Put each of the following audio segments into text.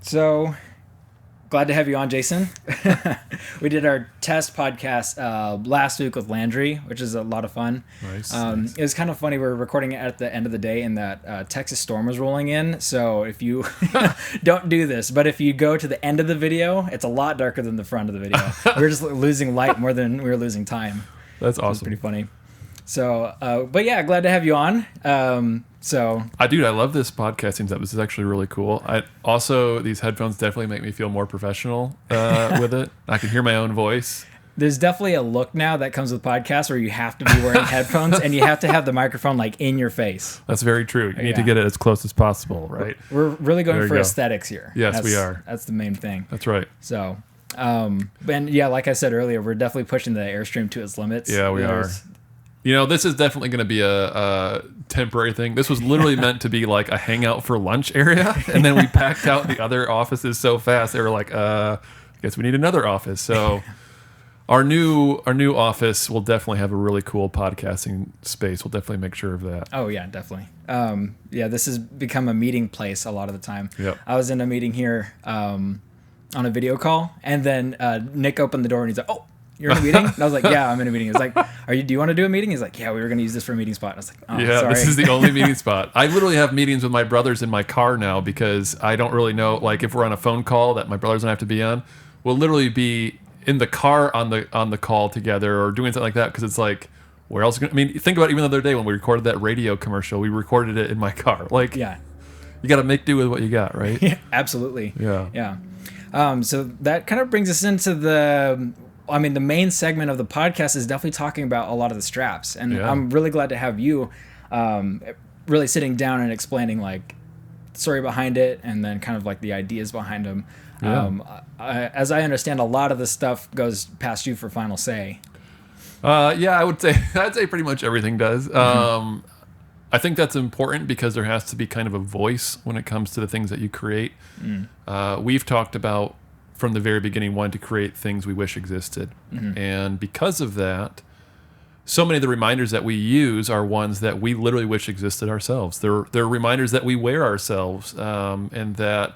So glad to have you on, Jason. We did our test podcast last week with Landry, which is a lot of fun. Nice. It was kind of funny. We were recording it at the end of the day, and that Texas storm was rolling in. So if you don't do this, but if you go to the end of the video, it's a lot darker than the front of the video. We were just losing light more than we were losing time. That's It was awesome. pretty funny. So, but yeah, glad to have you on. I love this podcasting stuff. This is actually really cool. These headphones definitely make me feel more professional with it. I can hear my own voice. There's definitely a look now that comes with podcasts where you have to be wearing headphones and you have to have the microphone like in your face. That's very true. You need to Yeah. get it as close as possible, right? We're really There going you for go. aesthetics here. Yes, we are. That's the main thing. That's right. So, and yeah, like I said earlier, we're definitely pushing the Airstream to its limits. Yeah, we are. This is definitely going to be a temporary thing. This was literally meant to be like a hangout for lunch area, and then we packed out the other offices so fast. They were like, I guess we need another office. So our new office will definitely have a really cool podcasting space. We'll definitely make sure of that. Oh yeah, definitely. Yeah, this has become a meeting place a lot of the time. Yep. I was in a meeting here on a video call, and then Nick opened the door and he's like, "Oh, you're in a meeting?" And I was like, "Yeah, I'm in a meeting." He's like, do you want to do a meeting?" He's like, "Yeah, we were going to use this for a meeting spot." I was like, "Oh, Yeah, sorry." this is the only meeting spot. I literally have meetings with my brothers in my car now because I don't really know, like if we're on a phone call that my brothers don't have to be on, we'll literally be in the car on the call together or doing something like that because it's like, where else? I mean, think about even the other day when we recorded that radio commercial, we recorded it in my car. Like, Yeah. you got to make do with what you got, right? Yeah, absolutely. Yeah. Yeah. So that kind of brings us into the main segment of the podcast is definitely talking about a lot of the straps. And Yeah. I'm really glad to have you really sitting down and explaining like the story behind it and then kind of like the ideas behind them. Yeah. As I understand, a lot of the stuff goes past you for final say. Yeah, I'd say pretty much everything does. I think that's important because there has to be kind of a voice when it comes to the things that you create. We've talked about from the very beginning wanting to create things we wish existed. And because of that, so many of the reminders that we use are ones that we literally wish existed ourselves. They're reminders that we wear ourselves and that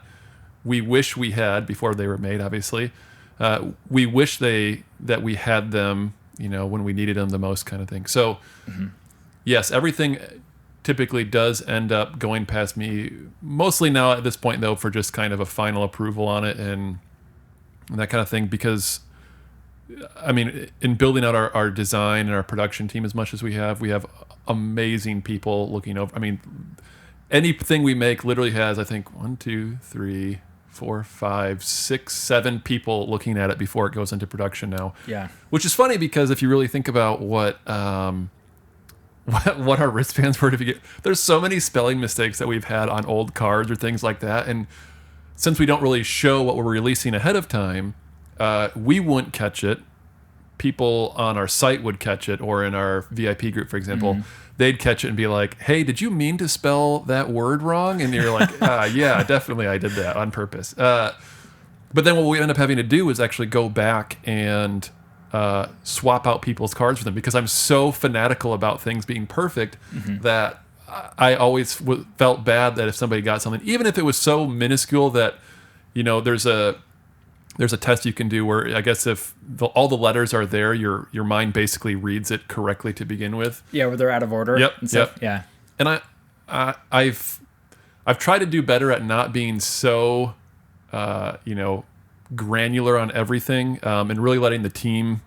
we wish we had before they were made, obviously. We wish that we had them, when we needed them the most kind of thing. So, yes, everything typically does end up going past me, mostly now at this point, though, for just kind of a final approval on it and that kind of thing. Because, I mean, in building out our design and our production team as much as we have amazing people looking over. I mean, anything we make literally has, I think, 1, 2, 3, 4, 5, 6, 7 people looking at it before it goes into production now. Yeah. Which is funny because if you really think about what our wristbands were to begin, there's so many spelling mistakes that we've had on old cards or things like that. And since we don't really show what we're releasing ahead of time, we wouldn't catch it. People on our site would catch it, or in our VIP group, for example, they'd catch it and be like, "Hey, did you mean to spell that word wrong?" And you're like, "Yeah, definitely, I did that on purpose." But then what we end up having to do is actually go back and swap out people's cards for them because I'm so fanatical about things being perfect that I always felt bad that if somebody got something, even if it was so minuscule that, there's a test you can do where I guess if all the letters are there, your mind basically reads it correctly to begin with. Yeah, where they're out of order. Yep, And stuff. yep. Yeah. And I've tried to do better at not being so, granular on everything, and really letting the team,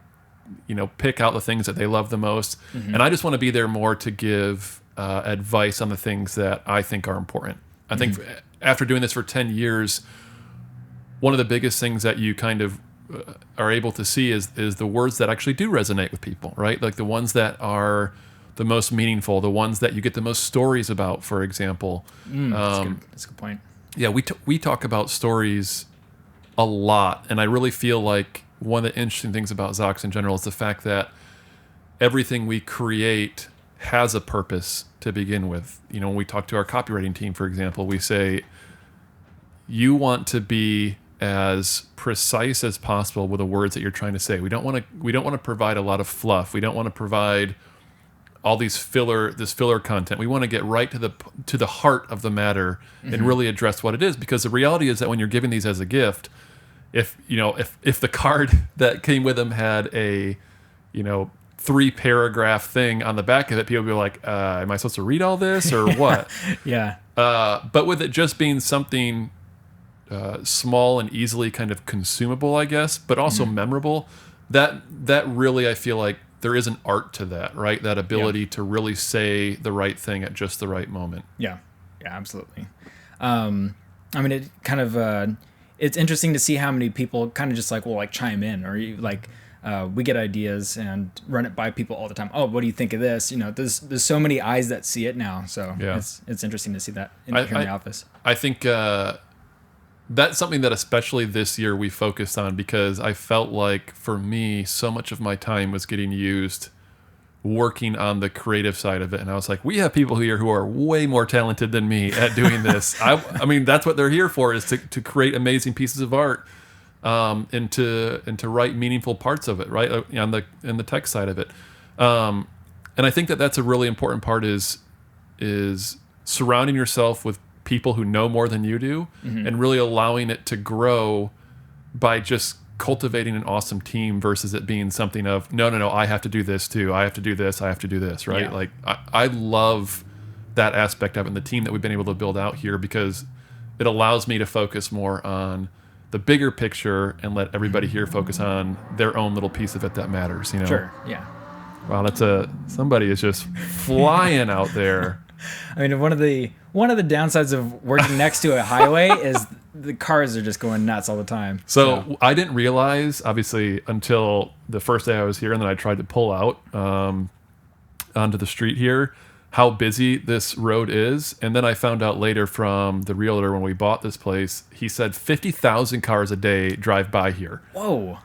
pick out the things that they love the most. And I just want to be there more to give advice on the things that I think are important. I think after doing this for 10 years, one of the biggest things that you kind of are able to see is the words that actually do resonate with people, right? Like the ones that are the most meaningful, the ones that you get the most stories about, for example. That's a good point. Yeah, we talk about stories a lot, and I really feel like one of the interesting things about Zox in general is the fact that everything we create has a purpose to begin with. When we talk to our copywriting team, for example, we say, you want to be as precise as possible with the words that you're trying to say. We don't want to provide a lot of fluff. We don't want to provide all this filler content. We want to get right to the heart of the matter and really address what it is, because the reality is that when you're giving these as a gift, if the card that came with them had a 3-paragraph thing on the back of it, people would be like, am I supposed to read all this or what? Yeah. But with it just being something small and easily kind of consumable, I guess, but also memorable, that really, I feel like there is an art to that, right? That ability to really say the right thing at just the right moment. Yeah, absolutely. I mean, it kind of it's interesting to see how many people kind of just like chime in, or we get ideas and run it by people all the time. Oh, what do you think of this? There's so many eyes that see it now, so it's interesting to see that here in the office. I think that's something that especially this year we focused on, because I felt like for me, so much of my time was getting used working on the creative side of it. And I was like, we have people here who are way more talented than me at doing this. I mean, that's what they're here for, is to create amazing pieces of art, and to write meaningful parts of it, right? In the tech side of it. And I think that's a really important part, is surrounding yourself with people who know more than you do, and really allowing it to grow by just cultivating an awesome team, versus it being something of no, I have to do this too, I have to do this, I have to do this, right? Like I love that aspect of it, and the team that we've been able to build out here, because it allows me to focus more on the bigger picture and let everybody here focus on their own little piece of it that matters. Sure. Yeah. Wow, somebody is just flying out there. I mean, one of the downsides of working next to a highway is the cars are just going nuts all the time. So I didn't realize, obviously, until the first day I was here, and then I tried to pull out onto the street here, how busy this road is. And then I found out later from the realtor when we bought this place, he said 50,000 cars a day drive by here. Whoa.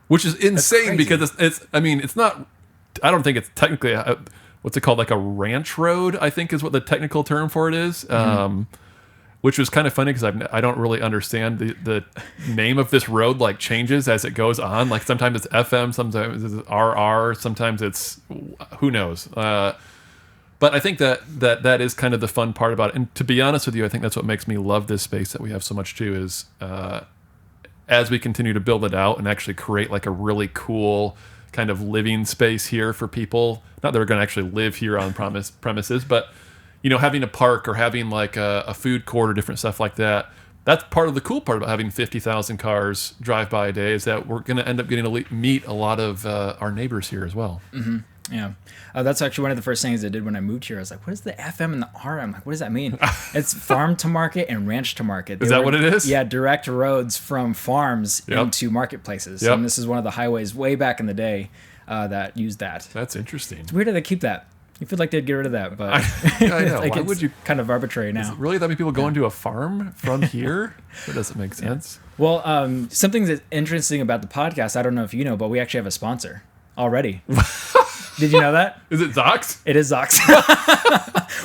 Which is insane, because it's not, I don't think it's technically what's it called? Like a ranch road, I think is what the technical term for it is. Which was kind of funny, because I don't really understand the name of this road, like changes as it goes on. Like sometimes it's FM, sometimes it's RR, sometimes it's who knows. But I think that is kind of the fun part about it. And to be honest with you, I think that's what makes me love this space that we have so much too, is as we continue to build it out and actually create like a really cool kind of living space here for people. Not that we're going to actually live here on premises, but having a park or having like a food court or different stuff like that. That's part of the cool part about having 50,000 cars drive by a day, is that we're going to end up getting to meet a lot of our neighbors here as well. Mm-hmm. Yeah. That's actually one of the first things I did when I moved here. I was like, what is the FM and the R? I'm like, what does that mean? It's farm to market and ranch to market. Is that what it is? Yeah, direct roads from farms into marketplaces. Yep. And this is one of the highways way back in the day that used that. That's interesting. It's weird that they keep that. You feel like they'd get rid of that, but I know. like, why would you? Kind of arbitrary now. Is it really that many people going to a farm from here? That doesn't make sense. Well, something that's interesting about the podcast, I don't know if you know, but we actually have a sponsor already. Did you know that? Is it Zox? It is Zox.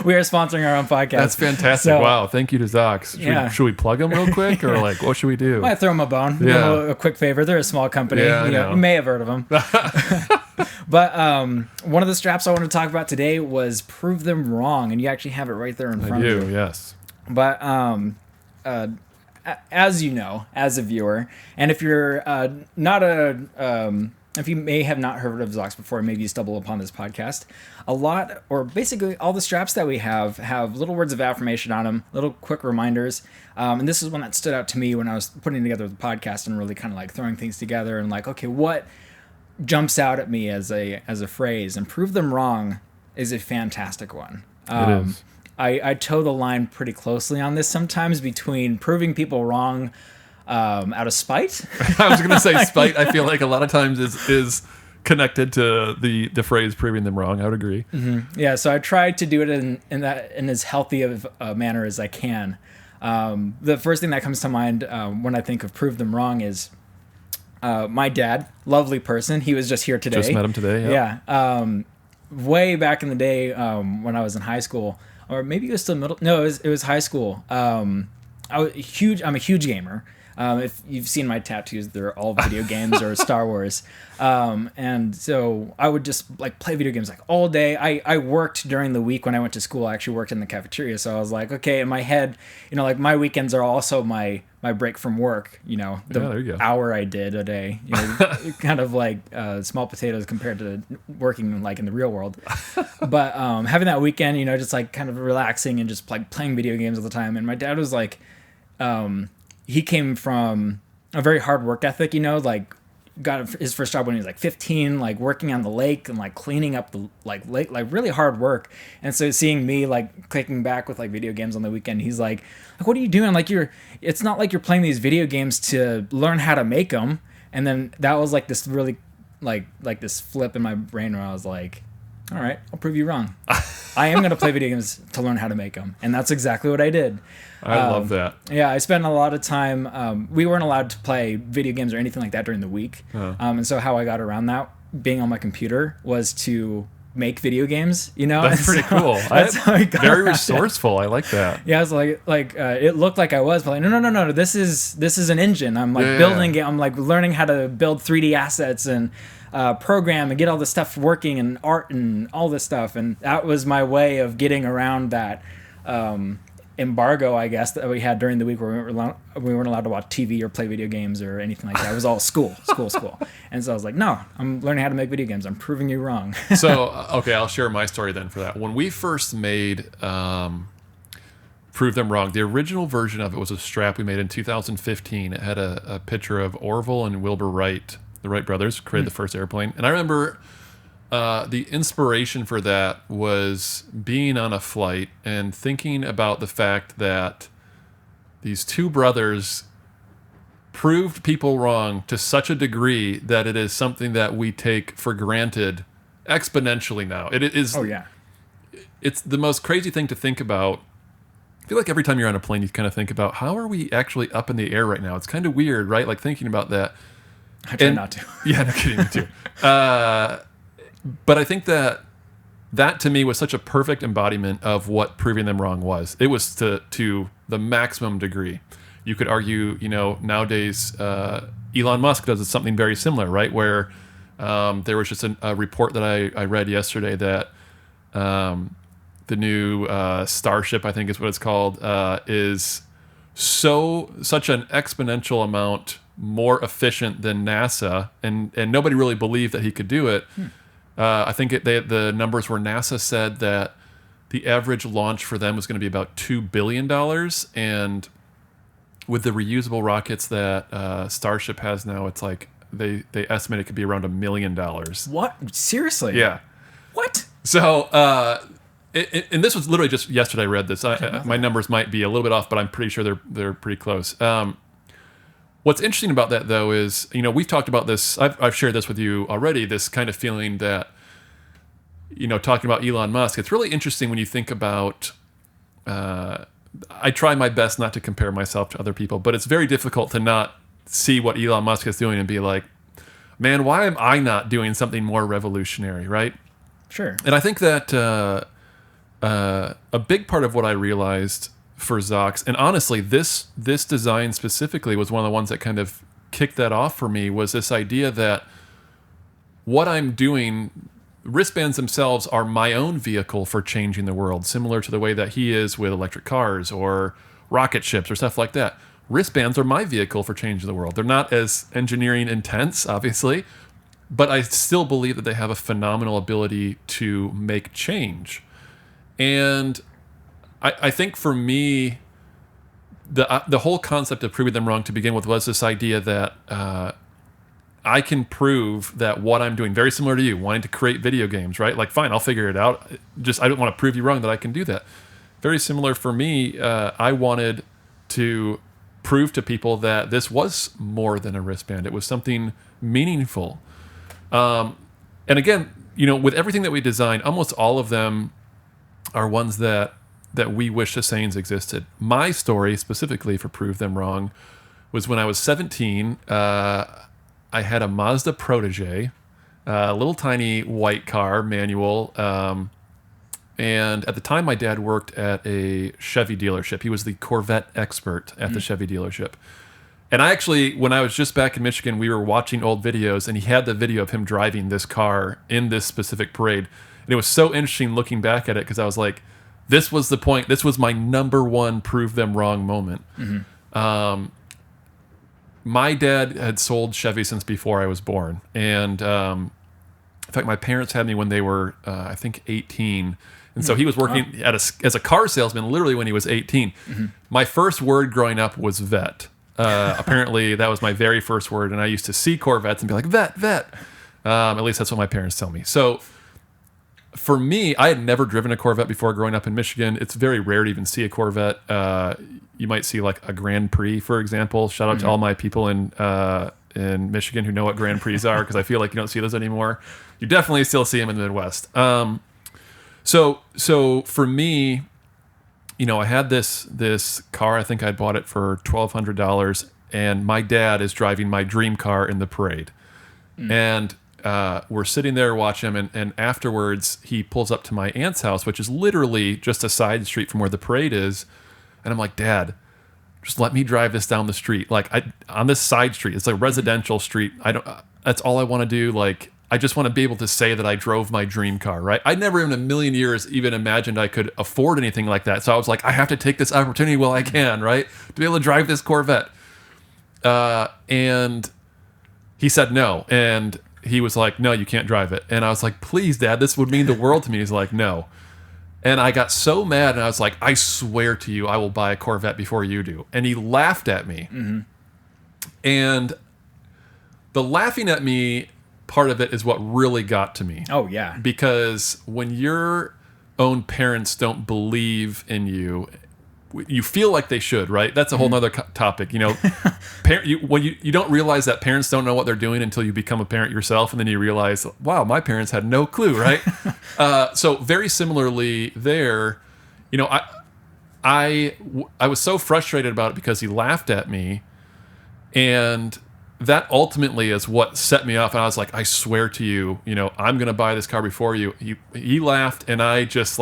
We are sponsoring our own podcast. That's fantastic. So, wow. Thank you to Zox. Should we plug them real quick, or like, what should we do? Might throw them a bone. Yeah. A quick favor. They're a small company. Yeah, you may have heard of them. But one of the straps I want to talk about today was Prove Them Wrong. And you actually have it right there in front of you. Yes. But as you know, as a viewer, and if you're not if you may have not heard of Zox before, maybe you stumble upon this podcast, basically all the straps that we have little words of affirmation on them, little quick reminders. And this is one that stood out to me when I was putting together the podcast and really kind of like throwing things together and like, okay, what jumps out at me as a phrase? And Prove Them Wrong is a fantastic one. It is. I toe the line pretty closely on this sometimes between proving people wrong out of spite. I was going to say spite. I feel like a lot of times is connected to the phrase proving them wrong. I would agree. Mm-hmm. Yeah, so I try to do it in as healthy of a manner as I can. The first thing that comes to mind when I think of Prove Them Wrong is my dad, lovely person. He was just here today. Just met him today. Yeah. Way back in the day when I was in high school, or maybe it was still middle. No, it was high school. I'm a huge gamer. If you've seen my tattoos, they're all video games or Star Wars. And so I would just like play video games like all day. I worked during the week when I went to school. I actually worked in the cafeteria. So I was like, okay, in my head, like my weekends are also my break from work, there you go. hour I did a day, kind of like small potatoes compared to working like in the real world. But having that weekend, just like kind of relaxing and just like playing video games all the time. And my dad was like, he came from a very hard work ethic, like got his first job when he was like 15, like working on the lake and like cleaning up the like lake, like really hard work. And so seeing me like clicking back with like video games on the weekend, he's like, what are you doing? Like it's not like you're playing these video games to learn how to make them. And then that was like this really like this flip in my brain where I was like, all right, I'll prove you wrong. I am going to play video games to learn how to make them. And that's exactly what I did. I love that. Yeah, I spent a lot of time. We weren't allowed to play video games or anything like that during the week. And so how I got around that, being on my computer, was to make video games. That's pretty cool. That's how I got very around resourceful. I like that. Yeah, I was like it looked like I was, but like no. This is an engine. I'm like building it. I'm like learning how to build 3D assets and program and get all this stuff working and art and all this stuff. And that was my way of getting around that embargo, I guess, that we had during the week where we weren't allowed to watch TV or play video games or anything like that. It was all school. And so I was like, no, I'm learning how to make video games. I'm proving you wrong. So, okay, I'll share my story then for that. When we first made Prove Them Wrong, the original version of it was a strap we made in 2015. It had a picture of Orville and Wilbur Wright, the Wright brothers, created the first airplane. And I remember the inspiration for that was being on a flight and thinking about the fact that these two brothers proved people wrong to such a degree that it is something that we take for granted exponentially now. It is. Oh yeah. It's the most crazy thing to think about. I feel like every time you're on a plane, you kind of think about, how are we actually up in the air right now? It's kind of weird, right? Like thinking about that. I try not to. Yeah, no kidding, me too. But I think that to me was such a perfect embodiment of what Proving Them Wrong was. It was to the maximum degree. You could argue, nowadays Elon Musk does something very similar, right? Where there was just a report that I read yesterday that the new Starship, I think is what it's called, is such an exponential amount more efficient than NASA, and nobody really believed that he could do it. I think the numbers were NASA said that the average launch for them was going to be about $2 billion, and with the reusable rockets that Starship has now, it's like they estimate it could be around $1 million. What? Seriously? Yeah. What? So, and this was literally just yesterday I read this. My numbers might be a little bit off, but I'm pretty sure they're pretty close. What's interesting about that, though, is, we've talked about this. I've shared this with you already, this kind of feeling that, talking about Elon Musk, it's really interesting when you think about, I try my best not to compare myself to other people, but it's very difficult to not see what Elon Musk is doing and be like, man, why am I not doing something more revolutionary, right? Sure. And I think that a big part of what I realized for Zox, and honestly, this design specifically was one of the ones that kind of kicked that off for me, was this idea that what I'm doing, wristbands themselves are my own vehicle for changing the world, similar to the way that he is with electric cars or rocket ships or stuff like that. Wristbands are my vehicle for changing the world. They're not as engineering intense, obviously, but I still believe that they have a phenomenal ability to make change. And I think for me, the whole concept of Proving Them Wrong to begin with was this idea that I can prove that what I'm doing, very similar to you, wanting to create video games, right? Like, fine, I'll figure it out. I don't want to prove you wrong that I can do that. Very similar for me. I wanted to prove to people that this was more than a wristband. It was something meaningful. And again, with everything that we design, almost all of them are ones that we wish the sayings existed. My story, specifically for Prove Them Wrong, was when I was 17, I had a Mazda Protege, a little tiny white car, manual, and at the time my dad worked at a Chevy dealership. He was the Corvette expert at the Chevy dealership. And I actually, when I was just back in Michigan, we were watching old videos, and he had the video of him driving this car in this specific parade. And it was so interesting looking back at it, because I was like, this was the point. This was my number one prove them wrong moment. My dad had sold Chevy since before I was born. And in fact, my parents had me when they were, I think, 18. And so he was working as a car salesman literally when he was 18. My first word growing up was vet. Apparently, that was my very first word. And I used to see Corvettes and be like, vet, vet. At least that's what my parents tell me. So for me, I had never driven a Corvette before growing up in Michigan. It's very rare to even see a Corvette. You might see like a Grand Prix, for example. Shout out to all my people in Michigan who know what Grand Prix are, because I feel like you don't see those anymore. You definitely still see them in the Midwest. So for me, I had this car. I think I bought it for $1,200, and my dad is driving my dream car in the parade. And we're sitting there watching him, and afterwards he pulls up to my aunt's house, which is literally just a side street from where the parade is. And I'm like, Dad, just let me drive this down the street. Like, on this side street, it's a residential street. That's all I want to do. Like, I just want to be able to say that I drove my dream car, right? I never in a million years even imagined I could afford anything like that. So I was like, I have to take this opportunity while I can, right? To be able to drive this Corvette. And he said no. And he was like, no, you can't drive it. And I was like, please, Dad, this would mean the world to me. He's like, no. And I got so mad, and I was like, I swear to you, I will buy a Corvette before you do. And he laughed at me. And the laughing at me part of it is what really got to me. Oh, yeah. Because when your own parents don't believe in you, you feel like they should, right? That's a whole nother topic. You don't realize that parents don't know what they're doing until you become a parent yourself, and then you realize, wow, my parents had no clue, right? So very similarly there, I was so frustrated about it because he laughed at me, and that ultimately is what set me off. And I was like, I swear to you, I'm going to buy this car before you. He laughed, and I just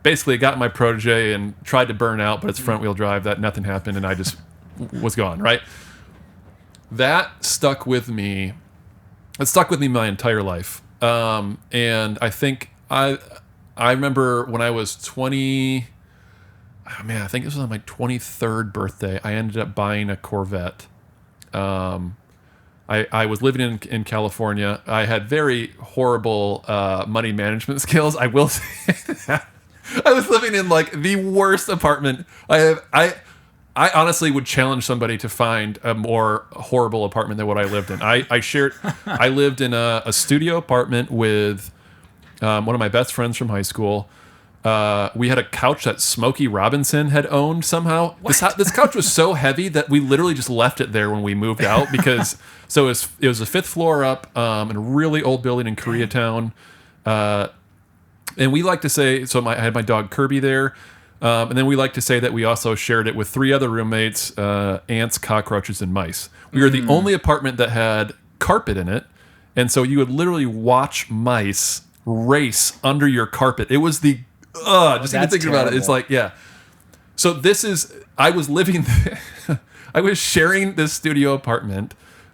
basically got my Protege and tried to burn out, but it's front wheel drive. That nothing happened, and I just was gone, right? That stuck with me. It stuck with me my entire life. And I think I remember when I was 20, I think it was on my 23rd birthday, I ended up buying a Corvette. I was living in California. I had very horrible money management skills. I will say that. I was living in the worst apartment. I honestly would challenge somebody to find a more horrible apartment than what I lived in. I lived in a studio apartment with one of my best friends from high school. We had a couch that Smokey Robinson had owned somehow. This couch was so heavy that we literally just left it there when we moved out, because it was the fifth floor up in a really old building in Koreatown. And we like to say, I had my dog Kirby there. And then we like to say that we also shared it with 3 other roommates, ants, cockroaches, and mice. We were the only apartment that had carpet in it. And so you would literally watch mice race under your carpet. It was just even thinking about it. It's like, yeah. So I was living, I was sharing this studio apartment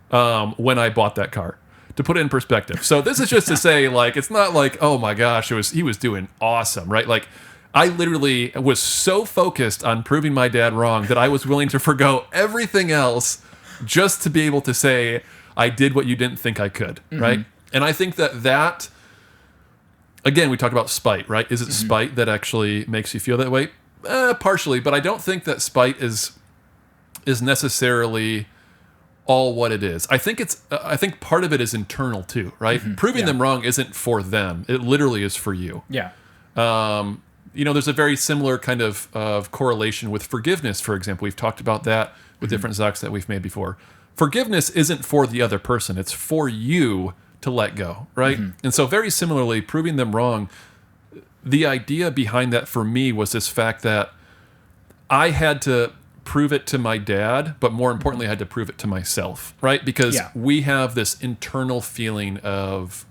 when I bought that car. To put it in perspective. So this is just to say, it's not like, oh my gosh, he was doing awesome, right? I literally was so focused on proving my dad wrong that I was willing to forgo everything else just to be able to say, I did what you didn't think I could, right? And I think that, again, we talked about spite, right? Is it spite that actually makes you feel that way? Partially, but I don't think that spite is necessarily all what it is. I think part of it is internal too, right? Proving them wrong isn't for them. It literally is for you. Yeah. There's a very similar kind of correlation with forgiveness, for example. We've talked about that with different Zucks that we've made before. Forgiveness isn't for the other person. It's for you to let go, right? And so very similarly, proving them wrong, the idea behind that for me was this fact that I had to prove it to my dad, but more importantly, I had to prove it to myself, right? Because we have this internal feeling of,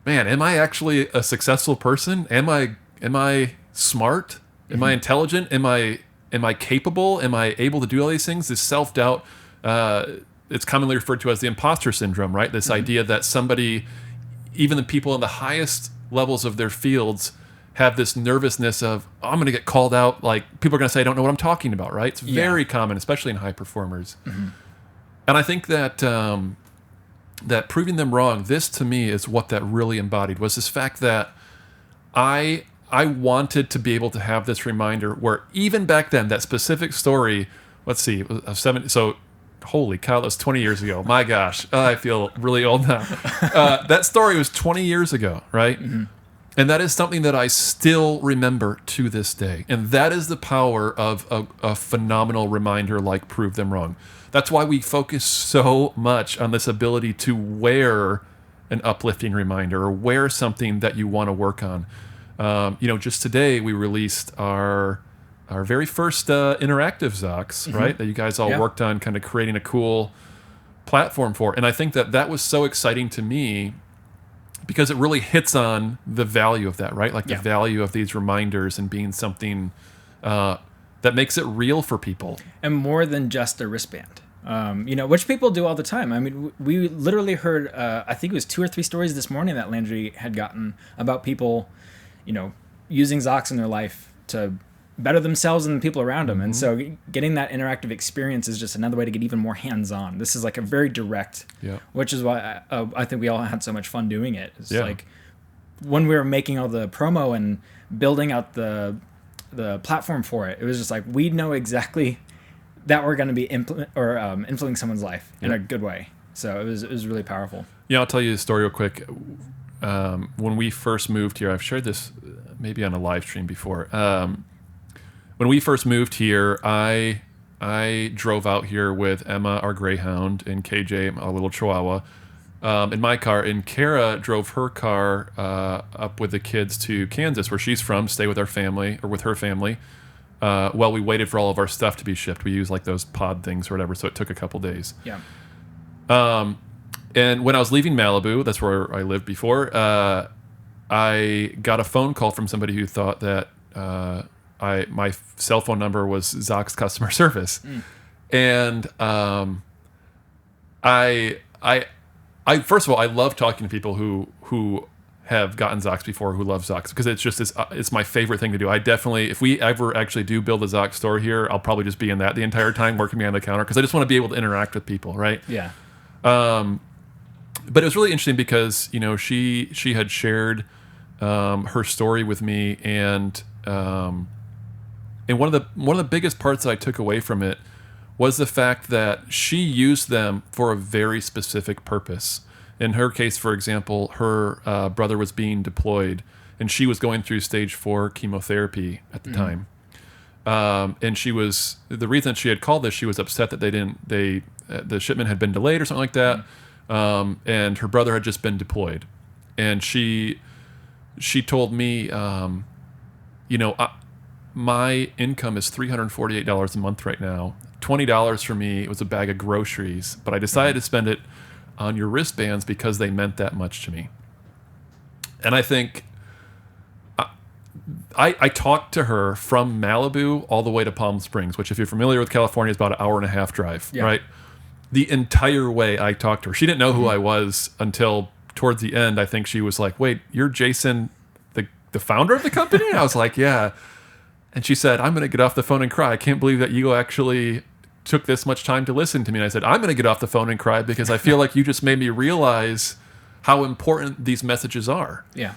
man, am I actually a successful person? Am I smart? Am I intelligent? Am I capable? Am I able to do all these things? This self-doubt it's commonly referred to as the imposter syndrome, right? This idea that somebody, even the people in the highest levels of their fields, have this nervousness of, oh, I'm going to get called out. Like, people are going to say I don't know what I'm talking about, right? It's very common, especially in high performers. And I think that that proving them wrong, this to me is what that really embodied, was this fact that I wanted to be able to have this reminder where even back then, that specific story, let's see, of 70, so holy cow, that was 20 years ago. My gosh, I feel really old now. That story was 20 years ago, right? And that is something that I still remember to this day. And that is the power of a phenomenal reminder like Prove Them Wrong. That's why we focus so much on this ability to wear an uplifting reminder or wear something that you want to work on. Just today we released our very first interactive Zox, right? That you guys all worked on, kind of creating a cool platform for. And I think that was so exciting to me because it really hits on the value of that, right? Like the value of these reminders and being something that makes it real for people. And more than just a wristband. Which people do all the time. I mean, we literally heard, I think it was 2 or 3 stories this morning that Landry had gotten about people, using Zox in their life to better themselves and the people around them. And so getting that interactive experience is just another way to get even more hands-on. This is like a very direct, which is why I think we all had so much fun doing it. It's like when we were making all the promo and building out the platform for it, it was just like, we know exactly that we're going to be influencing someone's life in a good way. So it was really powerful. Yeah, I'll tell you a story real quick. When we first moved here, I've shared this maybe on a live stream before. When we first moved here, I drove out here with Emma, our Greyhound, and KJ, our little Chihuahua, in my car. And Kara drove her car up with the kids to Kansas, where she's from, stay with our family, or with her family, while we waited for all of our stuff to be shipped. We used like those pod things or whatever, so it took a couple days. Yeah. And when I was leaving Malibu, that's where I lived before, I got a phone call from somebody who thought that my cell phone number was Zox customer service. And I first of all, I love talking to people who have gotten Zox before, who love Zox, because it's just it's my favorite thing to do. I definitely, if we ever actually do build a Zox store here, I'll probably just be in that the entire time, working behind the counter, because I just want to be able to interact with people, right? Yeah. But it was really interesting because she had shared her story with me, and one of the biggest parts that I took away from it was the fact that she used them for a very specific purpose. In her case, for example, her brother was being deployed, and she was going through stage 4 chemotherapy at the time. And the reason she had called this, she was upset that the shipment had been delayed or something like that. And her brother had just been deployed. And she told me, my income is $348 a month right now. $20 for me, it was a bag of groceries, but I decided to spend it on your wristbands because they meant that much to me. And I think I talked to her from Malibu all the way to Palm Springs, which, if you're familiar with California, is about an 1.5-hour drive, right? The entire way I talked to her. She didn't know who I was until towards the end. I think she was like, wait, you're Jason, the founder of the company? And I was like, yeah. And she said, I'm going to get off the phone and cry. I can't believe that you actually took this much time to listen to me. And I said, I'm going to get off the phone and cry because I feel like you just made me realize how important these messages are. Yeah.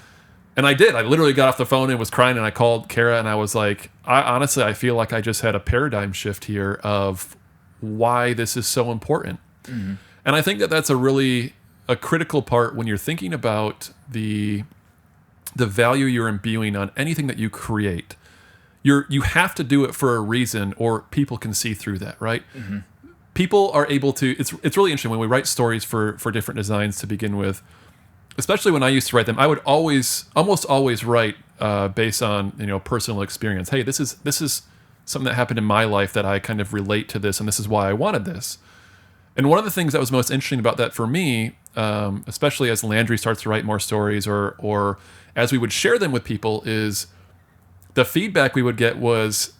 And I did. I literally got off the phone and was crying, and I called Kara, and I was like, honestly, I feel like I just had a paradigm shift here of why this is so important. And I think that that's a critical part when you're thinking about the value you're imbuing on anything that you create. You have to do it for a reason, or people can see through that, right? People are able to. It's really interesting when we write stories for different designs to begin with. Especially when I used to write them, I would almost always write based on personal experience. Hey, this is something that happened in my life that I kind of relate to this, and this is why I wanted this. And one of the things that was most interesting about that for me, especially as Landry starts to write more stories, or as we would share them with people, is the feedback we would get was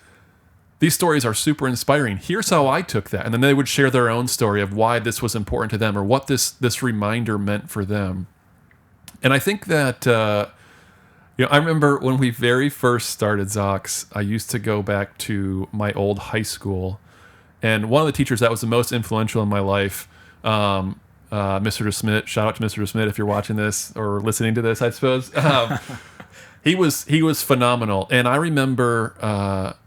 these stories are super inspiring. Here's how I took that. And then they would share their own story of why this was important to them or what this reminder meant for them. And I think that, I remember when we very first started Zox, I used to go back to my old high school. And one of the teachers that was the most influential in my life, Mr. DeSmit, shout out to Mr. DeSmit if you're watching this or listening to this, I suppose. He was phenomenal. And I remember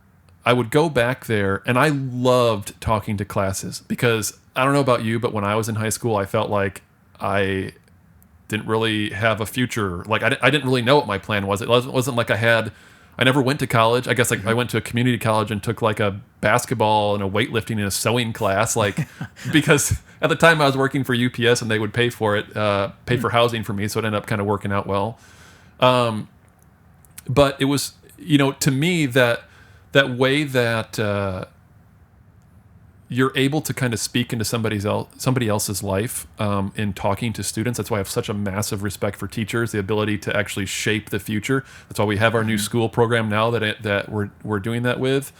I would go back there, and I loved talking to classes because I don't know about you, but when I was in high school, I felt like I didn't really have a future. Like I didn't really know what my plan was. It wasn't like I never went to college. I guess like I went to a community college and took like a basketball and a weightlifting and a sewing class, like because at the time I was working for UPS and they would pay for it, pay for housing for me, so it ended up kind of working out well. But it was, to me that way that you're able to kind of speak into somebody else's life in talking to students. That's why I have such a massive respect for teachers, the ability to actually shape the future. That's why we have our new school program now that we're doing that with.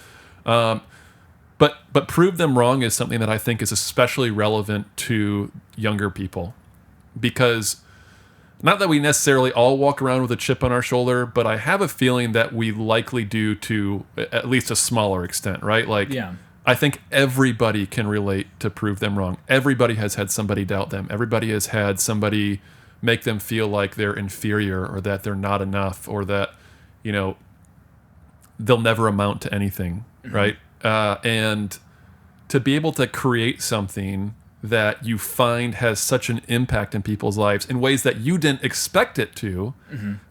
But prove them wrong is something that I think is especially relevant to younger people, because not that we necessarily all walk around with a chip on our shoulder, but I have a feeling that we likely do to at least a smaller extent, right? Like, yeah. I think everybody can relate to prove them wrong. Everybody has had somebody doubt them. Everybody has had somebody make them feel like they're inferior or that they're not enough or that, they'll never amount to anything, right? And to be able to create something that you find has such an impact in people's lives in ways that you didn't expect it to,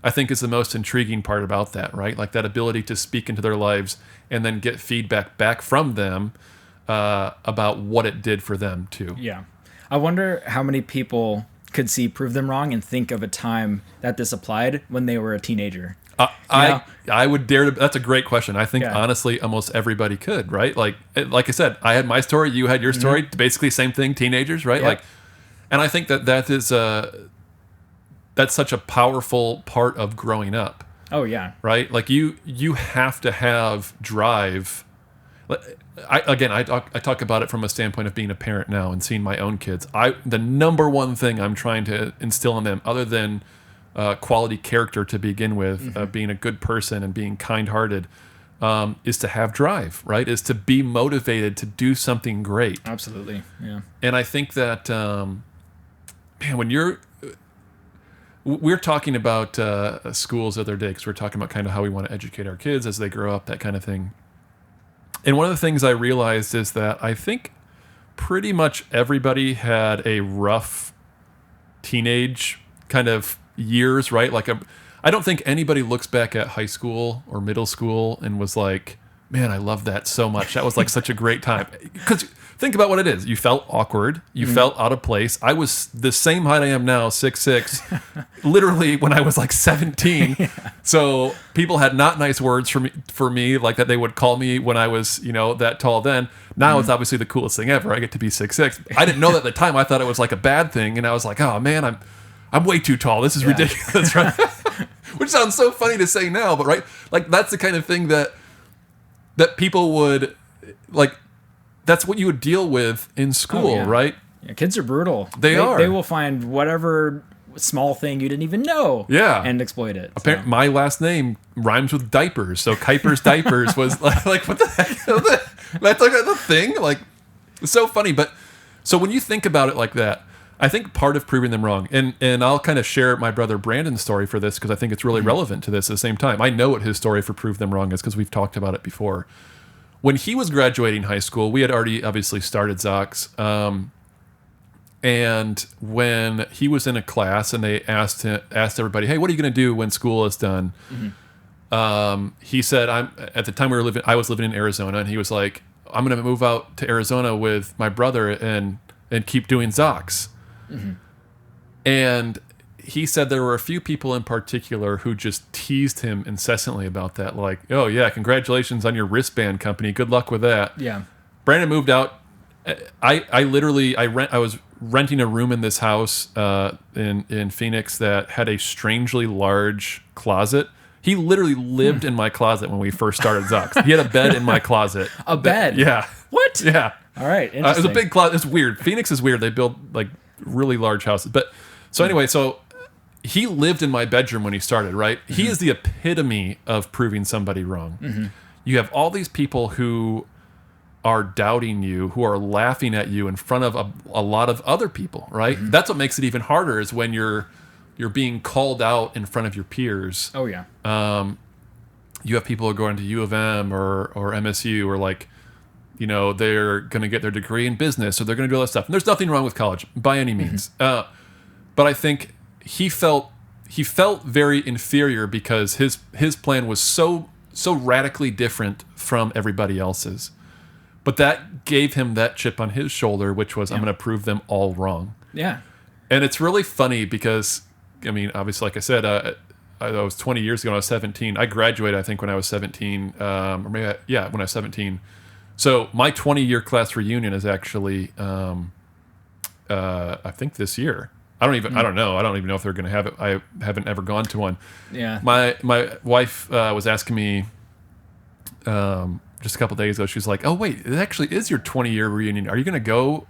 I think is the most intriguing part about that, right? Like that ability to speak into their lives and then get feedback back from them about what it did for them too. Yeah. I wonder how many people could see Prove Them Wrong and think of a time that this applied when they were a teenager. I would dare to. That's a great question. I think honestly, almost everybody could, right? Like I said, I had my story, you had your story. Basically, same thing. Teenagers, right? Yep. And I think that is that's such a powerful part of growing up. Oh yeah. Right. Like you have to have drive. I talk about it from a standpoint of being a parent now and seeing my own kids. The number one thing I'm trying to instill in them, other than quality character to begin with, being a good person and being kind-hearted, is to have drive, right? Is to be motivated to do something great. Absolutely, yeah. And I think that, when we're talking about schools the other day, because we're talking about kind of how we want to educate our kids as they grow up, that kind of thing. And one of the things I realized is that I think pretty much everybody had a rough teenage kind of years, right? Like I don't think anybody looks back at high school or middle school and was like, man, I love that so much. That was like such a great time. Because think about what it is. You felt awkward. You felt out of place. I was the same height I am now, 6'6", literally when I was like 17. Yeah. So people had not nice words for me, like that they would call me when I was, that tall then. Now it's obviously the coolest thing ever. I get to be 6'6". I didn't know that at the time. I thought it was like a bad thing. And I was like, oh man, I'm way too tall. This is ridiculous, right? Which sounds so funny to say now, but right? Like that's the kind of thing that people would like. That's what you would deal with in school, right? Yeah, kids are brutal. They are. They will find whatever small thing you didn't even know, and exploit it. Apparently, my last name rhymes with diapers, so Kuiper's Diapers was like what the heck? That's like the thing. Like it's so funny, but so when you think about it like that. I think part of proving them wrong, and I'll kind of share my brother Brandon's story for this because I think it's really relevant to this at the same time. I know what his story for Prove Them Wrong is because we've talked about it before. When he was graduating high school, we had already obviously started Zox, and when he was in a class and they asked everybody, hey, what are you going to do when school is done? He said, at the time I was living in Arizona, and he was like, I'm going to move out to Arizona with my brother and keep doing Zox. And he said there were a few people in particular who just teased him incessantly about that. Like, oh yeah, congratulations on your wristband company. Good luck with that. Yeah. Brandon moved out. I was renting a room in this house in Phoenix that had a strangely large closet. He literally lived in my closet when we first started Zox. He had a bed in my closet. A bed? Yeah. What? Yeah. All right. It was Interesting. a big closet. It's weird. Phoenix is weird. They build like really large houses. But so anyway, so he lived in my bedroom when he started, right? He is the epitome of proving somebody wrong. You have all these people who are doubting you, who are laughing at you in front of a lot of other people, right? That's what makes it even harder is when you're being called out in front of your peers. Uh, Oh yeah. You have people who are going to U of M or MSU or like, you know, they're going to get their degree in business or they're going to do all that stuff. And there's nothing wrong with college by any means. But I think he felt very inferior because his plan was so radically different from everybody else's. But that gave him that chip on his shoulder, which was, I'm going to prove them all wrong. Yeah. And it's really funny because, I mean, obviously, like I said, I was 20 years ago when I was 17. I graduated, I think, when I was 17. Or maybe, when I was 17. So my 20-year class reunion is actually, I think this year. I don't know. I don't even know if they're going to have it. I haven't ever gone to one. Yeah. My wife was asking me just a couple days ago. She's like, "Oh wait, it actually is your 20-year reunion. Are you going to go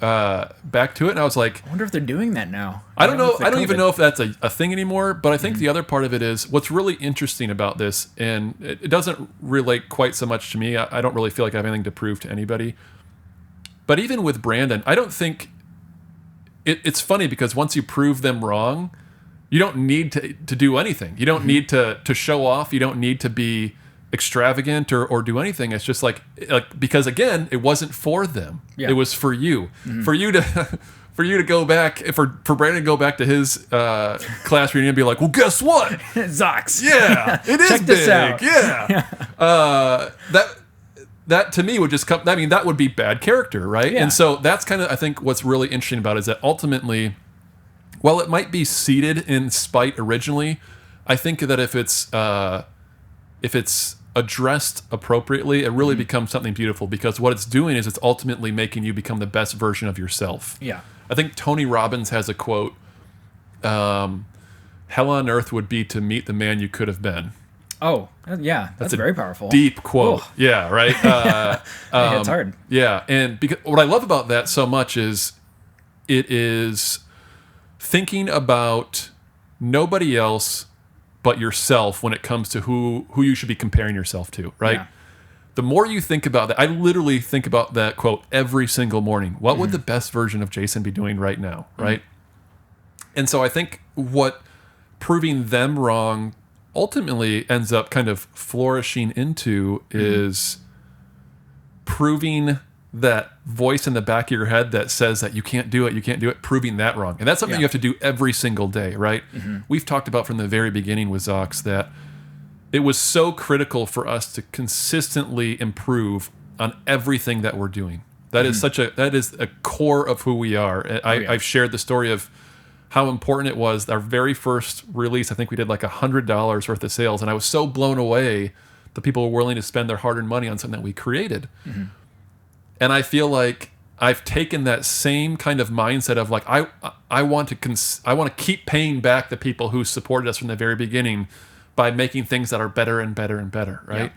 back to it?" And I was like, I wonder if they're doing that now. I don't know. if the I don't even COVID- know if that's a thing anymore. But I think the other part of it is what's really interesting about this, and it doesn't relate quite so much to me. I don't really feel like I have anything to prove to anybody. But even with Brandon, I don't think it's funny because once you prove them wrong, you don't need to do anything. You don't need to show off. You don't need to be extravagant or do anything. It's just like because again, it wasn't for them. Yeah. It was for you. For you to go back for Brandon to go back to his class reunion and be like, well, guess what? Zox. Yeah, it is Check big. this out. Yeah. That to me would just come. I mean, that would be bad character, right? Yeah. And so that's kind of I think what's really interesting about it is that ultimately, while it might be seeded in spite originally, I think that if it's addressed appropriately, it really becomes something beautiful because what it's doing is it's ultimately making you become the best version of yourself. Yeah. I think Tony Robbins has a quote, hell on earth would be to meet the man you could have been. Oh, yeah. That's a very powerful. Deep quote. Oh. Yeah, right? It's hard. Yeah, and because what I love about that so much is it is thinking about nobody else but yourself when it comes to who you should be comparing yourself to, right? Yeah. The more you think about that, I literally think about that quote every single morning. What would the best version of Jason be doing right now, right? And so I think what proving them wrong ultimately ends up kind of flourishing into is proving that voice in the back of your head that says that you can't do it, proving that wrong. And that's something Yeah. you have to do every single day, right? We've talked about from the very beginning with Zox that it was so critical for us to consistently improve on everything that we're doing. That is that is a core of who we are. I've shared the story of how important it was. Our very first release, I think we did like $100 worth of sales. And I was so blown away that people were willing to spend their hard-earned money on something that we created. And I feel like I've taken that same kind of mindset of like, I want to keep paying back the people who supported us from the very beginning by making things that are better and better and better. Right. Yeah.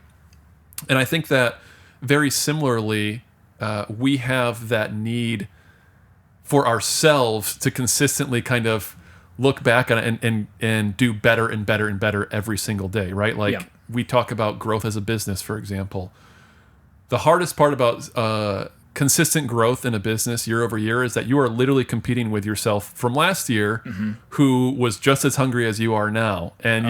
And I think that very similarly, we have that need for ourselves to consistently kind of look back on it and do better and better and better every single day, right? Like we talk about growth as a business, for example. The hardest part about consistent growth in a business year over year is that you are literally competing with yourself from last year who was just as hungry as you are now. And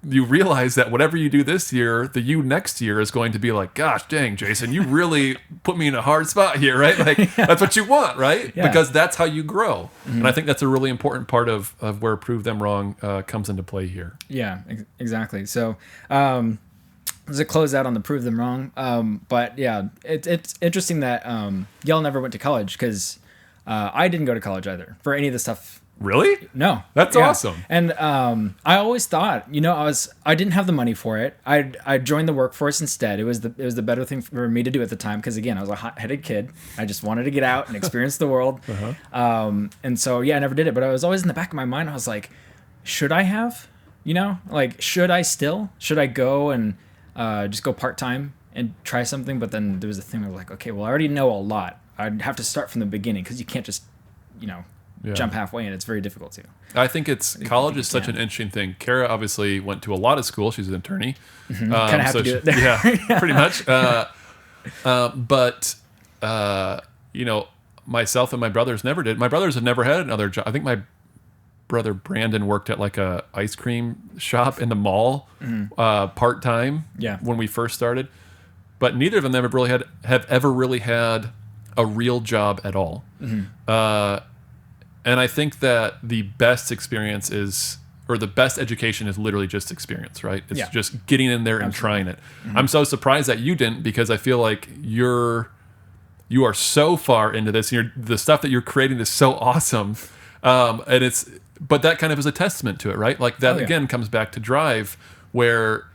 you realize that whatever you do this year, the you next year is going to be like, gosh, dang, Jason, you really put me in a hard spot here, right? Like that's what you want, right? Yeah. Because that's how you grow. And I think that's a really important part of where Prove Them Wrong comes into play here. Yeah, exactly. So, there's a close out on the Prove Them Wrong. But yeah, it's interesting that y'all never went to college because I didn't go to college either for any of the stuff. Really? No. That's awesome. And I always thought, I didn't have the money for it. I joined the workforce instead. It was the better thing for me to do at the time because again, I was a hot-headed kid. I just wanted to get out and experience the world. And so I never did it. But I was always in the back of my mind. I was like, should I have? You know, like, should I go and just go part-time and try something? But then there was a thing where like, okay, well, I already know a lot. I'd have to start from the beginning because you can't just, jump halfway, and it's very difficult to. I think college is such an interesting thing. Kara obviously went to a lot of school. She's an attorney. Kind of have to do it there. Yeah, pretty much. But myself and my brothers never did. My brothers have never had another job. I think my brother Brandon worked at like a ice cream shop in the mall part time. Yeah. When we first started, but neither of them have ever really had a real job at all. And I think that the best experience the best education is literally just experience, right? It's just getting in there and trying it. I'm so surprised that you didn't, because I feel like you are so far into this. The stuff that you're creating is so awesome. But that kind of is a testament to it, right? Like that again comes back to Drive, where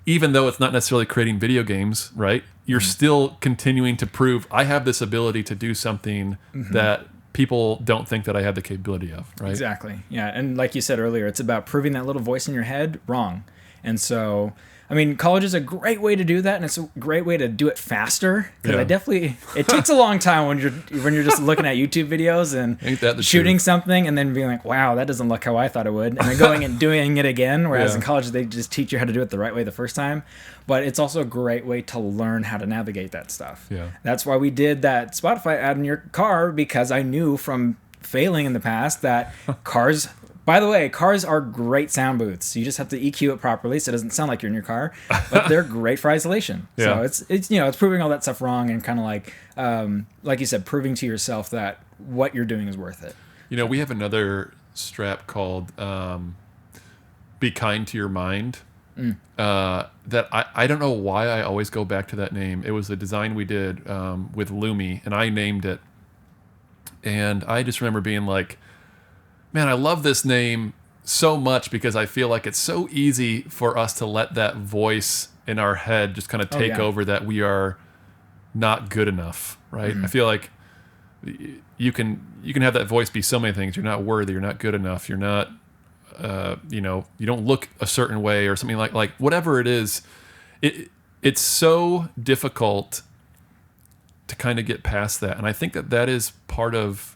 even though it's not necessarily creating video games, right? You're still continuing to prove I have this ability to do something that people don't think that I have the capability of, right? Exactly. Yeah. And like you said earlier, it's about proving that little voice in your head wrong. And so, I mean, college is a great way to do that, and it's a great way to do it faster. Because it takes a long time when you're just looking at YouTube videos and shooting something and then being like, wow, that doesn't look how I thought it would. And then going and doing it again. Whereas in college, they just teach you how to do it the right way the first time. But it's also a great way to learn how to navigate that stuff. Yeah. That's why we did that Spotify ad in your car, because I knew from failing in the past that cars... By the way, cars are great sound booths. You just have to EQ it properly so it doesn't sound like you're in your car. But they're great for isolation. Yeah. So it's proving all that stuff wrong, and kind of like you said, proving to yourself that what you're doing is worth it. We have another strap called "Be Kind to Your Mind." That I don't know why I always go back to that name. It was a design we did with Lumi, and I named it. And I just remember being like, man, I love this name so much, because I feel like it's so easy for us to let that voice in our head just kind of take over, that we are not good enough, right? I feel like you can have that voice be so many things. You're not worthy. You're not good enough. You're not, you don't look a certain way or something like whatever it is. It's so difficult to kind of get past that. And I think that is part of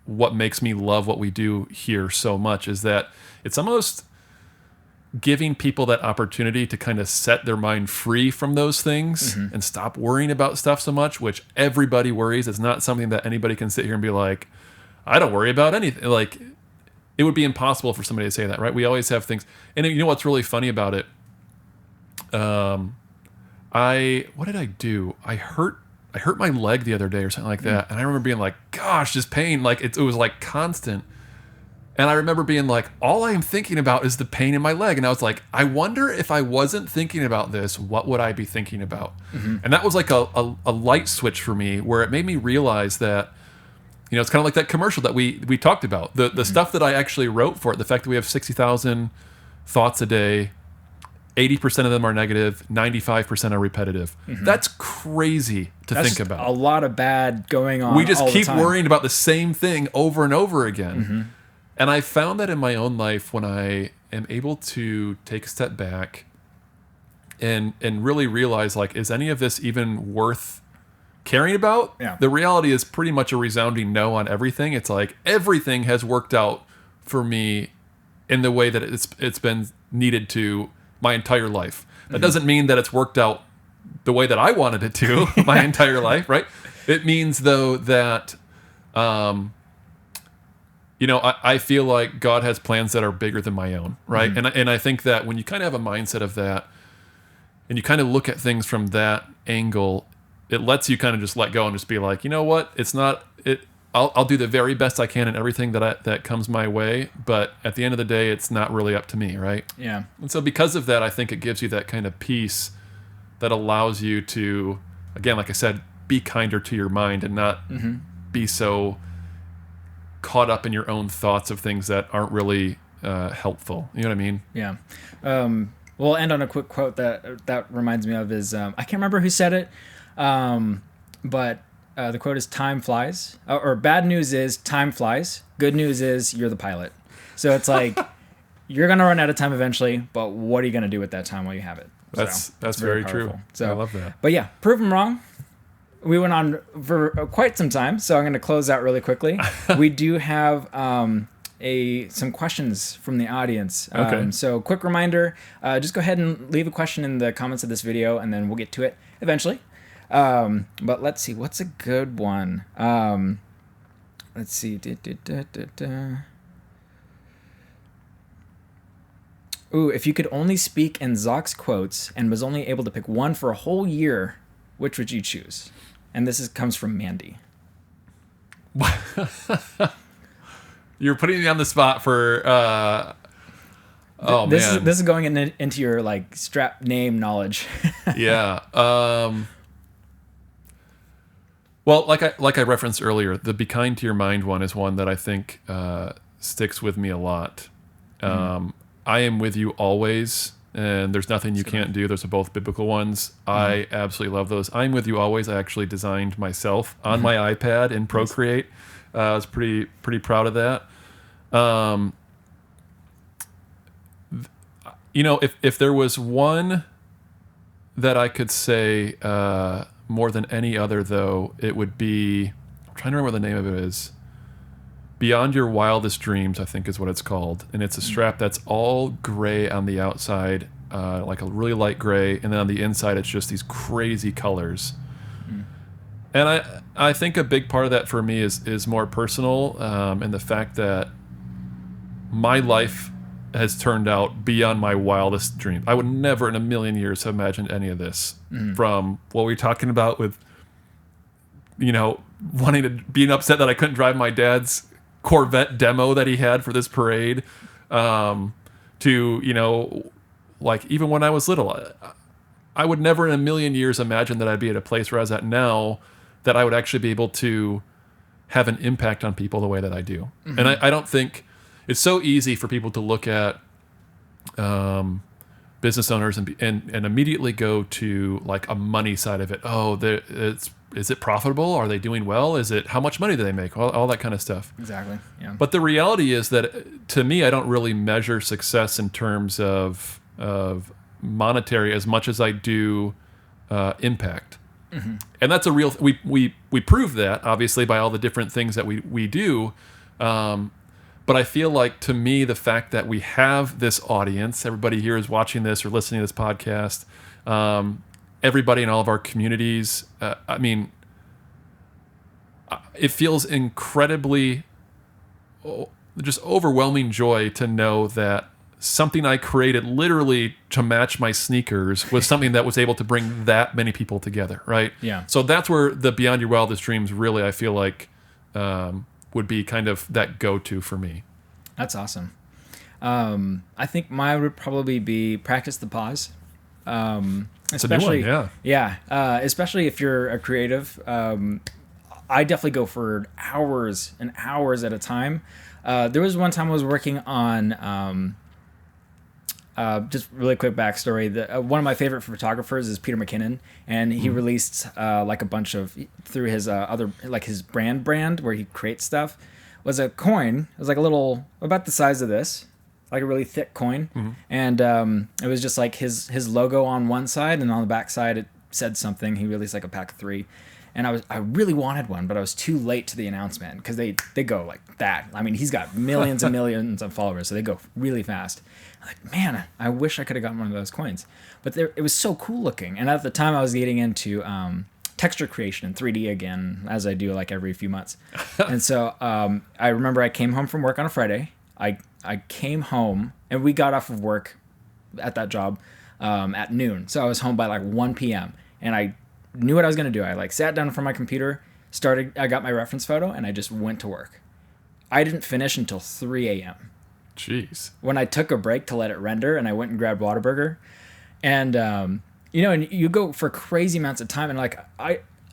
what makes me love what we do here so much, is that it's almost giving people that opportunity to kind of set their mind free from those things and stop worrying about stuff so much, which everybody worries. It's not something that anybody can sit here and be like, I don't worry about anything. Like, it would be impossible for somebody to say that, right? We always have things. And you know what's really funny about it? What did I do? I hurt my leg the other day or something like that. And I remember being like, gosh, this pain, like it was like constant. And I remember being like, all I am thinking about is the pain in my leg. And I was like, I wonder if I wasn't thinking about this, what would I be thinking about? And that was like a light switch for me, where it made me realize that, it's kind of like that commercial that we talked about. The stuff that I actually wrote for it, the fact that we have 60,000 thoughts a day, 80% of them are negative, 95% are repetitive. That's crazy to think about. A lot of bad going on. We just keep all the time. worrying about the same thing over and over again. And I found that in my own life, when I am able to take a step back and really realize, like, is any of this even worth caring about? Yeah. The reality is pretty much a resounding no on everything. It's like everything has worked out for me in the way that it's been needed to my entire life. That doesn't mean that it's worked out the way that I wanted it to my entire life, right? It means, though, that I feel like God has plans that are bigger than my own, right? And I think that when you kind of have a mindset of that, and you kind of look at things from that angle, it lets you kind of just let go and just be like, you know what? It's not it. I'll do the very best I can in everything that comes my way, but at the end of the day, it's not really up to me, right? Yeah. And so because of that, I think it gives you that kind of peace that allows you to, again, like I said, be kinder to your mind and not be so caught up in your own thoughts of things that aren't really helpful. You know what I mean? Yeah. We'll end on a quick quote that reminds me of is, I can't remember who said it, but the quote is, time flies. Or bad news is time flies. Good news is you're the pilot. So it's like, you're gonna run out of time eventually, but what are you gonna do with that time while you have it? That's it's very powerful. true. So I love that. But yeah, prove them wrong. We went on for quite some time, so I'm going to close out really quickly. We do have some questions from the audience. Okay. So quick reminder, just go ahead and leave a question in the comments of this video, and then we'll get to it eventually. But let's see, what's a good one? Let's see. Ooh, if you could only speak in Zox quotes and was only able to pick one for a whole year, which would you choose? And this comes from Mandy. You're putting me on the spot for. This man. is going into your like strap name knowledge. Yeah. Well, like I referenced earlier, the "Be Kind to Your Mind" one is one that I think sticks with me a lot. I am with you always, and there's nothing you can't do. Those are both biblical ones. I absolutely love those. I'm with you always. I actually designed myself on my iPad in Procreate. I was pretty proud of that. If there was one that I could say more than any other, though, it would be, I'm trying to remember what the name of it is. Beyond Your Wildest Dreams, I think is what it's called. And it's a strap that's all gray on the outside, like a really light gray. And then on the inside, it's just these crazy colors. And I think a big part of that for me is more personal, and the fact that my life has turned out beyond my wildest dreams. I would never in a million years have imagined any of this. From what we're talking about with, wanting to being upset that I couldn't drive my dad's Corvette demo that he had for this parade, to, like even when I was little, I would never in a million years imagine that I'd be at a place where I was at now, that I would actually be able to have an impact on people the way that I do. And I don't think it's so easy for people to look at business owners and immediately go to like a money side of it. Oh, is it profitable? Are they doing well? How much money do they make? All that kind of stuff. Exactly. Yeah. But the reality is that to me, I don't really measure success in terms of monetary as much as I do impact. And that's a real. We prove that obviously by all the different things that we do. But I feel like to me, the fact that we have this audience, everybody here is watching this or listening to this podcast, everybody in all of our communities, it feels incredibly just overwhelming joy to know that something I created literally to match my sneakers was something that was able to bring that many people together, right? Yeah. So that's where the Beyond Your Wildest Dreams really, I feel like, would be kind of that go-to for me. That's awesome. I think mine would probably be practice the pause. Especially, especially if you're a creative. I definitely go for hours and hours at a time. There was one time I was working on, just really quick backstory. One of my favorite photographers is Peter McKinnon, and he released like a bunch of, through his his brand where he creates stuff, was a coin. It was like a little, about the size of this, like a really thick coin. And it was just like his logo on one side, and on the back side it said something. He released like a pack of 3. And I really wanted one, but I was too late to the announcement because they go like that. I mean, he's got millions and millions of followers, so they go really fast. I'm like, man, I wish I could have gotten one of those coins. But it was so cool looking. And at the time, I was getting into texture creation in 3D again, as I do like every few months. And so I remember I came home from work on a Friday. I came home, and we got off of work at that job at noon. So I was home by like 1 p.m. And I knew what I was going to do. I like sat down in front of my computer, I got my reference photo, and I just went to work. I didn't finish until 3 a.m. Jeez. When I took a break to let it render, and I went and grabbed Whataburger. And, and you go for crazy amounts of time. And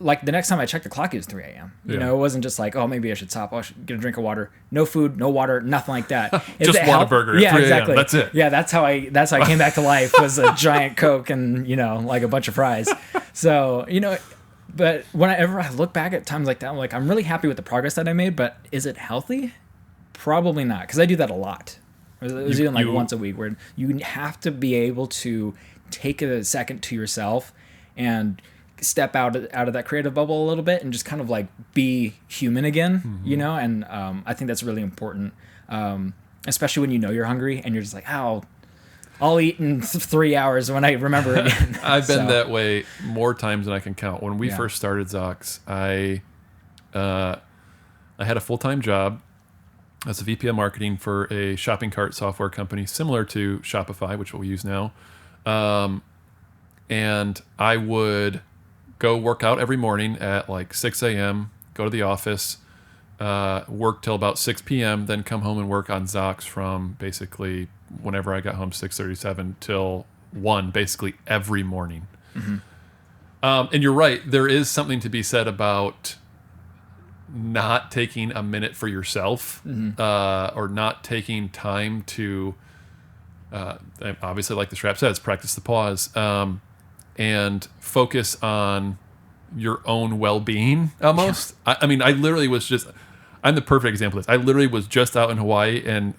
like the next time I checked the clock, it was 3 a.m. You know, it wasn't just like, oh, maybe I should stop. I should get a drink of water. No food, no water, nothing like that. Just Whataburger. Yeah, exactly. That's it. Yeah, that's how I came back to life, was a giant Coke and, like a bunch of fries. So, but whenever I look back at times like that, I'm like, I'm really happy with the progress that I made, but is it healthy? Probably not, because I do that a lot. It was even like once a week, where you have to be able to take a second to yourself and step out of that creative bubble a little bit and just kind of like be human again, you know? And I think that's really important, especially when you know you're hungry and you're just like, oh, I'll eat in 3 hours when I remember again. I've been that way more times than I can count. When we first started Zox, I had a full-time job as a VP of marketing for a shopping cart software company similar to Shopify, which we use now. And I would go work out every morning at like 6 a.m., go to the office, work till about 6 p.m., then come home and work on Zox from basically whenever I got home, 6:37 till 1, basically every morning. And you're right, there is something to be said about not taking a minute for yourself, or not taking time to, obviously, like the strap says, practice the pause, and focus on your own well-being almost. I mean, I literally was just, I'm the perfect example of this. I literally was just out in Hawaii, and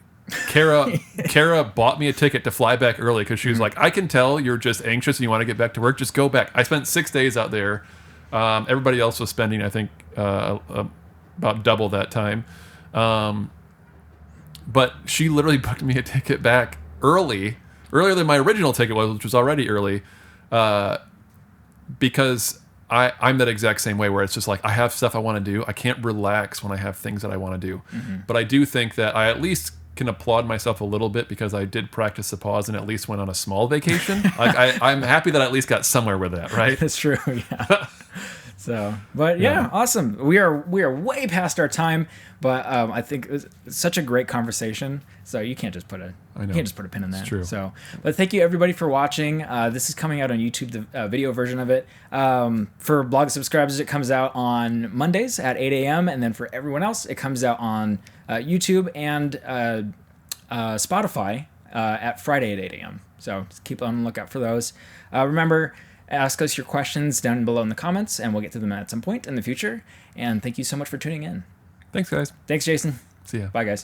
Kara bought me a ticket to fly back early because she was like, I can tell you're just anxious and you want to get back to work. Just go back. I spent 6 days out there. Everybody else was spending, I think, about double that time. But she literally booked me a ticket back earlier than my original ticket was, which was already early, because I'm that exact same way where it's just like, I have stuff I want to do. I can't relax when I have things that I want to do. But I do think that I at least can applaud myself a little bit because I did practice the pause and at least went on a small vacation. Like I'm happy that I at least got somewhere with that, right? That's true, yeah. So, but yeah, awesome. We are way past our time, but I think it was such a great conversation. So you can't just put a pin in that. It's true. So, but thank you everybody for watching. This is coming out on YouTube, the video version of it. For blog subscribers, it comes out on Mondays at 8 a.m. And then for everyone else, it comes out on YouTube and Spotify at Friday at 8 a.m. So just keep on the lookout for those. Remember, ask us your questions down below in the comments, and we'll get to them at some point in the future. And thank you so much for tuning in. Thanks, guys. Thanks, Jason. See ya. Bye, guys.